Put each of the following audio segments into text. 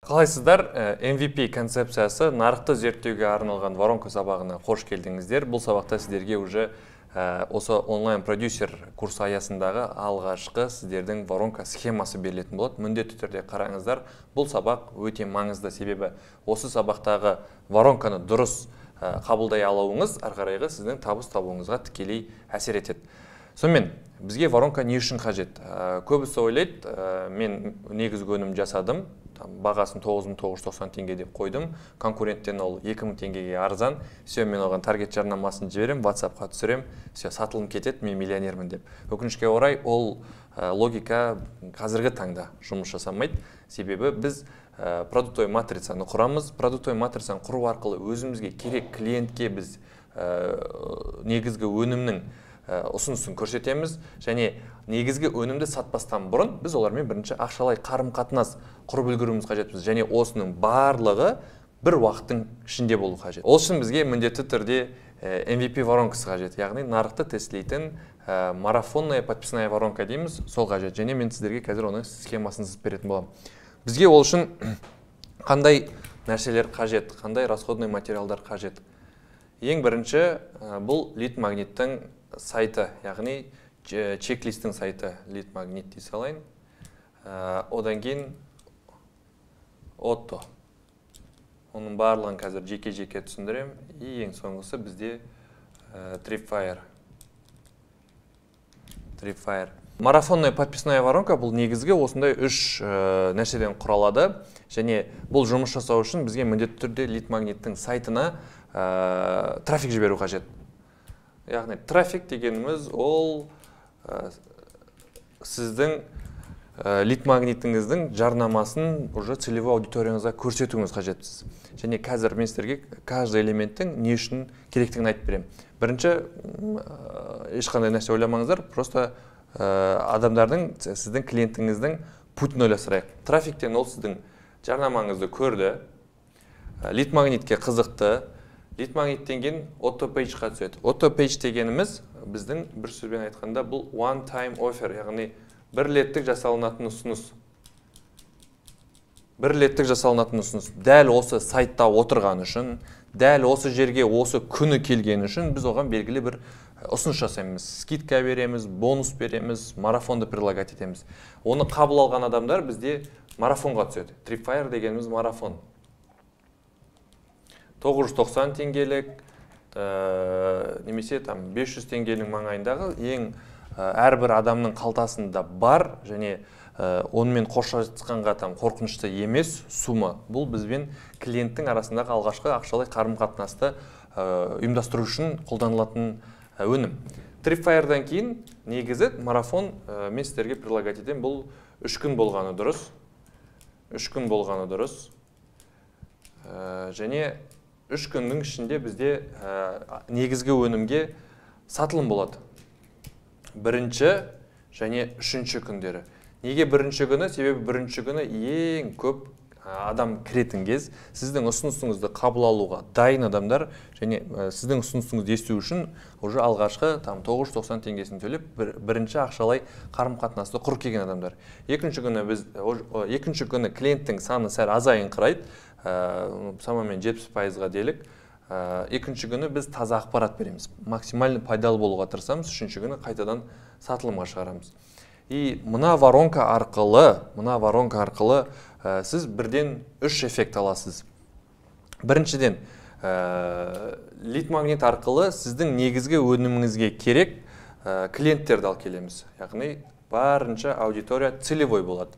Қалайсыздар? MVP концепциясы нарықты зерттеуге арналған воронка сабағына қош келдіңіздер. Бұл сабақта сіздерге уже осы онлайн продюсер курсы аясындағы алғашқы сіздердің воронка схемасы берілетін болады. Міндетті түрде қараңыздар. Бұл сабақ өте маңызды, себебі осы сабақтағы воронканы дұрыс қабылдай алуыңыз ары қарайғы сіздің табыс табуыңызға тікелей әсер етеді. Сонымен бізге воронка не үшін қажет? Көбісі ойлайды, мен негізгі өнім жасадым, бағасын 9990 теңге деп қойдым, конкуренттен ол 2000 теңгеге арзан, все, мен оған таргет жарнамасын жіберем, WhatsApp-қа түсірем, все, сатылым кетеді, мен миллионермін деп. Өкінішке орай ол логика қазіргі таңда жұмыс жасамайды, себебі біз продуктой матрицаны құрамыз. Продуктой матрицаны құру арқылы өзімізге керек клиентке біз негізгі өнімнің ұсынысын көрсетеміз, және негізгі өнімді сатпастан бұрын біз олармен бірінші ақшалай қарым-қатынас құрып үлгеруіміз қажетпіз, және осының барлығы бір уақыттың ішінде болу қажет. Ол үшін бізге міндетті түрде MVP воронкасы қажет, яғни нарықты тестілейтін марафонная подписная воронка дейміз, сол қажет, және мен сіздерге қазір оның схемасын сызып беретін боламын. Бізге ол үшін қандай нәрселер қажет, қандай расходный материалдар қажет? Ең бірінші бұл лид магниттің сайты, яғни чек-листтің сайты, лид магнит дей салайын. Одан кейін Otto. Оның барлығын қазір жеке-жеке түсіндірем. Ең соңғысы бізде Tripwire. Марафонная подписная воронка бұл негізгі осындай үш нәрседен құралады, және бұл жұмыс жасау үшін бізге міндетті түрде лид магниттің сайтына трафик жіберу қажет. Яғни трафик дегеніміз ол сіздің лид магнитіңіздің жарнамасын уже целевой аудиторияңызға көрсетуіңіз қажетсіз. Және қазір мен сіздерге каждый элементтің не үшін керектігін айтып берем. Бірінші, ешқандай нәрсе ойламаңыздар, просто адамдардың, сіздің клиентіңіздің путін ойластырайық. Трафиктен ол сіздің жарнамаңызды көрді, лид магнитке қызықты, лид магниттен кейін Otto Page-ға түседі. Otto Page дегеніміз біздің бір сөзбен айтқанда бұл one time offer, яғни бір реттік жасалынатын ұсыныс. Бір реттік жасалынатын ұсыныс. Дәл осы сайтта отырған үшін, дәл осы жерге осы күні келген үшін біз оған белгілі бір ұсыныс жасаймыз. Скидка береміз, бонус береміз, марафонды предлагать етеміз. Оны қабыл алған адамдар бізде марафонға түседі. Tripwire дегеніміз марафон. 990 теңгелік, немесе 500 теңгенің маңайындағы ең әрбір адамның қалтасында бар, және онымен қоштасқанға қорқынышты емес сума. Бұл бізбен клиенттің арасындағы алғашқы ақшалай қарым-қатынасты ұйымдастыру үшін қолданылатын өнім. Tripwire'дан кейін негізі марафон мен сіздерге предлагать етем. Бұл 3 күн болғаны дұрыс. 3 күн болғаны дұрыс. Және 3 күннің ішінде бізде негізгі өнімге сатылым болады. Бірінші және үшінші күндері. Неге бірінші күні? Себебі бірінші күні ең көп адам кіретін кез, сіздің ұсынысыңызды қабыл алуға дайын адамдар, және сіздің ұсынысыңызды есту үшін уже алғашқы 990 теңгесін төлеп бірінші ақшалай қарым-қатынасты құрып келген адамдар. Екінші күні клиенттің саны сәл азайыңқырайды, шамамен 70%-ға делік. Екінші күні біз таза ақпарат береміз. Максимально пайдалы болуға тырысамыз, үшінші күні қайтадан сатылымға шығарамыз. И мына воронка арқылы сіз бірден 3 эффект аласыз. Біріншіден, лид магнит арқылы сіздің негізгі өніміңізге керек клиенттерді алып келеміз. Яғни барынша аудитория целевой болады.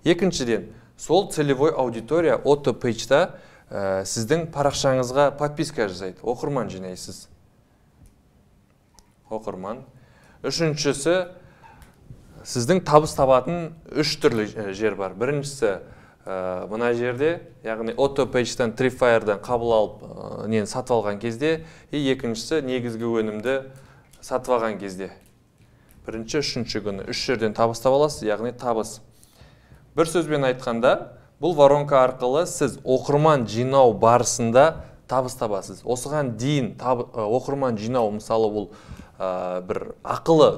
Екіншіден, сол целевой аудитория Otto Page-та сіздің парақшаңызға подписка жасайды, оқырман жинайсыз. Оқырман. Үшіншісі, сіздің табыс табатын 3 түрлі жер бар. Біріншісі, мына жерде, яғни Otto Page-тан, Tripwire'дан қабыл алып, сатып алған кезде, екіншісі негізгі өнімді сатып алған кезде. Бірінші, үшінші күні 3 жерден табыс таба аласыз, яғни табыс. Бір сөзбен айтқанда, бұл воронка арқылы сіз оқырман жинау барысында табыс табасыз. Осыған дейін оқырман жинау, мысалы бұл бір ақылы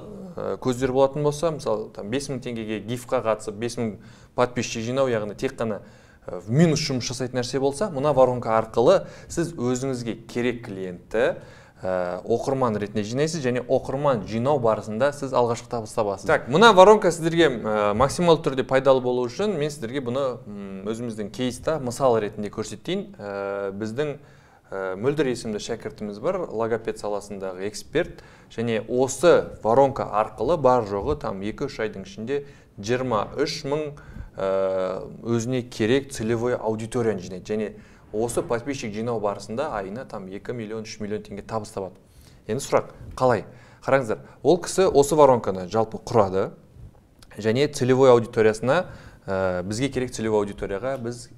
көздер болатын болса, мысалы 5000 теңгеге гифқа қатысып 5000 подписчик жинау, яғни тек қана минус жұмыс жасайтын нәрсе болса, мына воронка арқылы сіз өзіңізге керек клиентті оқырман ретінде жинайсыз, және оқырман жинау барысында сіз алғашқы табыс табасыз. Так, мына воронка сіздерге максималды түрде пайдалы болу үшін мен сіздерге бұны өзіміздің кейста мысал ретінде көрсетейін. Біздің Мөлдір есімді шәкіртіміз бар, логопед саласындағы эксперт, және осы воронка арқылы бар жоғы там 2-3 айдың ішінде 23 мың өзіне керек целевой аудиторияны жинайды, және осы подписчик жинау барысында айына там 2 миллион, 3 миллион теңге табыс табады. Енді сұрақ, қалай? Қараңыздар, ол кісі осы воронканы жалпы құрады, және целевой аудиториясына, бізге керек целевой аудиторияға біз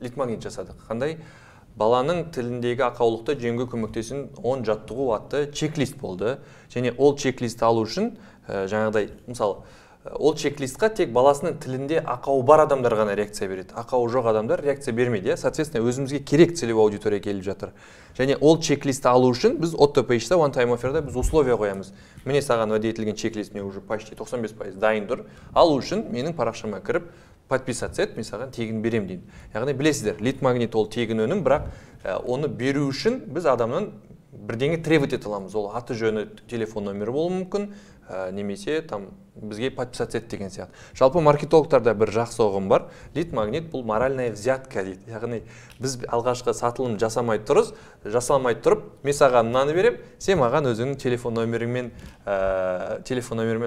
лид-магнит жасадық. Қандай? Баланың тіліндегі ақаулықты жеңуге көмектесін 10 жаттығу атты чек-лист болды. Және ол чек-листті алу үшін, жаңағыдай, мысалы, ол чек-листқа тек баласының тілінде ақауы бар адамдар ғана реакция береді. Ақауы жоқ адамдар реакция бермейді. Соответственно, өзімізге керек целевой аудитория келіп жатыр. Және ол чек-листті алу үшін біз auto-page'да, one-time offer'да біз условия қоямыз. Міне саған уәде етілген чек-лист мне уже почти 95% дайын тұр. Алу үшін менің парақшама кіріп, подписаться ет, мен саған тегін берем деймін. Яғни білесіздер, лид-магнит ол тегін өнім, бірақ оны беру үшін біз адамнан бірдеңе требовать ете аламыз. Ол аты жөні, телефон номері болуы мүмкін, немесе там бізге подписаться ет деген сияқты. Жалпы маркетологтарда бір жақсы ұғым бар. Лид-магнит бұл моральная взятка дейді. Яғни біз алғашқы сатылым жасамай тұрып, мен саған мынаны берем, сен маған өзіңнің телефон номеріңмен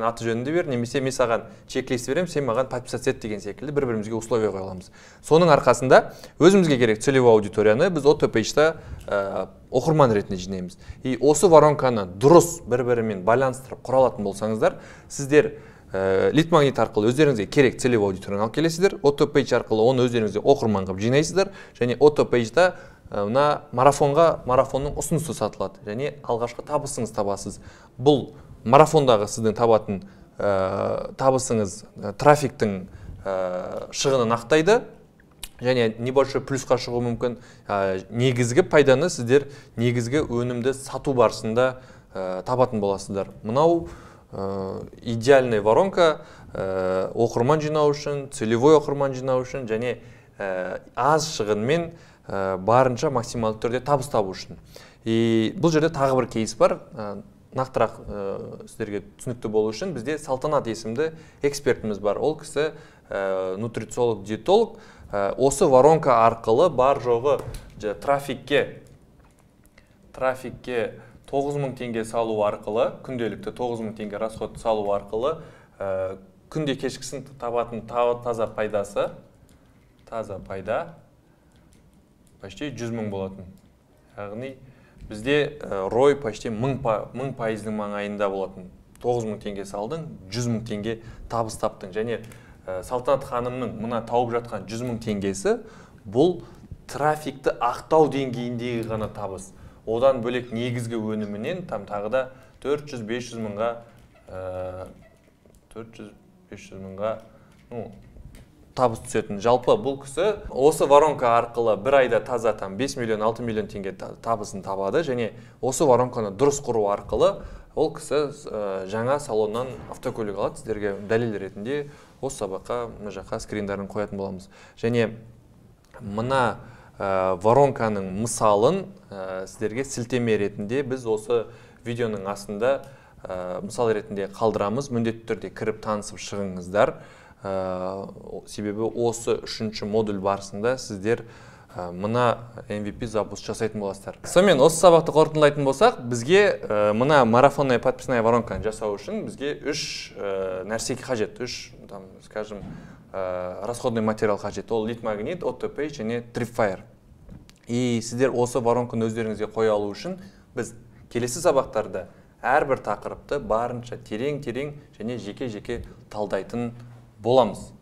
аты жөніңді бер, немесе мен саған чек-лист берем, сен маған подписаться ет деген секілді бір-бірімізге условия қоя аламыз. Соның арқасында өзімізге керек целевой аудиторияны біз auto-page'да оқырман ретінде жинаймыз. И осы воронканы дұрыс бір-бірімен байланыстырып құра алатын болсаңыздар, сіздер лид-магнит арқылы өздеріңізге керек целевой аудиторияны алып келесіздер, auto-page арқылы оны өздеріңізге оқырман қылып жинайсыздар, және auto-page'да марафонның ұсынысы сатылады, және алғашқы табысыңыз табасыз. Бұл марафондағы сіздің табатын табысыңыз трафиктің шығынын ақтайды, және небольшой плюсқа шығу мүмкін. Негізгі пайданы сіздер негізгі өнімді сату барысында табатын боласыздар. Мынау идеальный воронка оқырман жинау үшін, целевой оқырман жинау үшін, және аз шығынмен барынша максималды түрде табыс табу үшін. И бұл жерде тағы бір кейс бар. Нақтырақ сіздерге түсінікті болу үшін бізде Салтанат есімді экспертіміз бар. Ол кісі нутрициолог, диетолог. Осы воронка арқылы бар жоғы трафикке 9000 теңге салу арқылы, күнделікті 9000 теңге расход салу арқылы күнде кешкісін табатын таза пайдасы, почти 100 мың болатын. Яғни бізде рой почти 1000% маңайында болатын. 9000 теңге салдың, 100 мың теңге табыс таптың. Және Салтанат ханымның мына тауып жатқан 100 мың теңгесі бұл трафикті ақтау деңгейіндегі ғана табыс. Одан бөлек негізгі өнімінен тағы да 400-500 мыңға табыс түсетін. Жалпы бұл кісі осы воронка арқылы бір айда таза 5 миллион, 6 миллион теңге табысын табады, және осы воронканы дұрыс құру арқылы ол кісі жаңа салоннан автокөлік алады. Сіздерге дәлел ретінде осы сабаққа мына жаққа скриндарын қоятын боламыз. Және мына воронканың мысалын сіздерге сілтеме ретінде біз осы видеоның астында мысал ретінде қалдырамыз. Міндетті түрде кіріп танысып шығыңыздар. Себебі осы 3-ші модуль барысында сіздер мына MVP запуск жасайтын боласыздар. Сонымен осы сабақты қорытындылайтын болсақ, бізге мына марафонная подписная воронканы жасау үшін бізге 3 нәрсе қажет. 3, скажем, расходный материал қажет. Ол лид-магнит, auto-page және tripwire. И сіздер осы воронканы өздеріңізге қоя алу үшін біз келесі сабақтарда әрбір тақырыпты барынша терең және жеке-жеке талдайтын боламыз.